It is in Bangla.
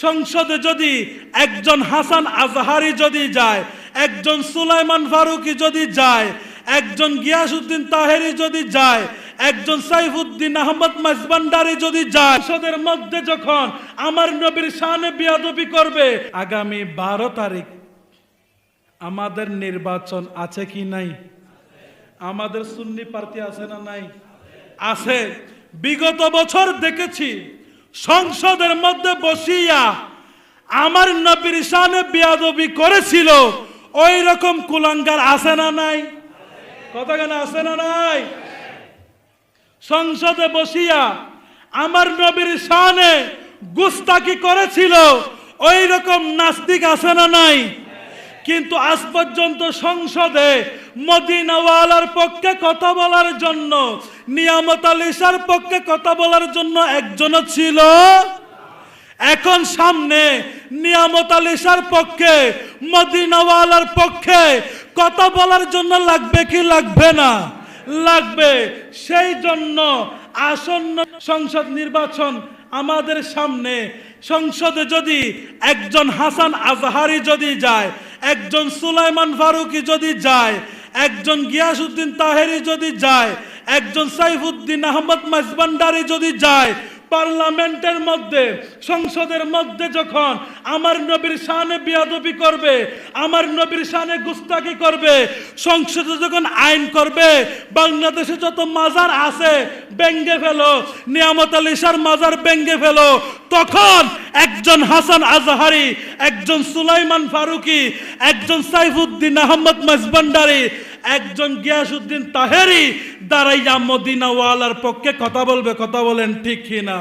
সংসদে যদি একজন হাসান আজহারি যদি যায়, একজন সুলাইমান ফারুকি যদি যায়, একজন গিয়াসউদ্দিন তাহেরি যদি যায়, একজন সাইফুদ্দিন আহমদ মাঝবান্ডারি যদি যায়, সংসদের মধ্যে যখন আমার নবীর শানে বেয়াদবি করবে, আগামী 12 তারিখ আমাদের নির্বাচন আছে কি নাই? আমাদের সুন্নি প্রার্থী আছে না নাই? আছে। বিগত বছর দেখেছি সংসদের মধ্যে বসিয়া আমার নবীর শানে বেয়াদবি করেছিল, ওই রকম কুলাঙ্গার আছে না নাই? কথা কেন আছে না নাই? সংসদে বসিয়া আমার নবীর শানে গুস্তাকি করেছিল, ওই রকম নাস্তিক আছে না নাই? কিন্তু আজ পর্যন্ত সংসদে মদিনাওয়ালার পক্ষে কথা বলার জন্য, নিয়ামত আলী শাহর পক্ষে কথা বলার জন্য একজনও ছিল। এখন সামনে নিয়ামত আলী শাহর পক্ষে, মদিনাওয়ালার পক্ষে কথা বলার জন্য লাগবে কি লাগবে না? লাগবে। সেই জন্য আসন্ন সংসদ নির্বাচন আমাদের সামনে। সংসদে যদি একজন হাসান আজহারি যদি যায়, একজন সুলাইমান ফারুকি যদি যায়, একজন গিয়াসউদ্দিন তাহেরি যদি যায়, একজন সাইফুদ্দিন আহমদ মাঝবান্ডারি যদি যায়, পার্লামেন্টের মধ্যে, সংসদের মধ্যে যখন আমার নবীর শানে বেয়াদবি করবে, আমার নবীর শানে গুস্তাকি করবে, সংসদে যখন আইন করবে বাংলাদেশে যত মাজার আছে ভেঙ্গে ফেলো, নিয়ামত আলী শাহর মাজার ভেঙ্গে ফেলো, তখন একজন হাসান আজহারি, একজন সুলাইমান ফারুকি, একজন সাইফুদ্দিন আহমদ মাঝবান্ডারি, একজন গিয়াসউদ্দিন তাহেরি দাঁড়াইয়া মদিনাওয়ালার পক্ষে কথা বলবে। কথা বলেন ঠিক কিনা?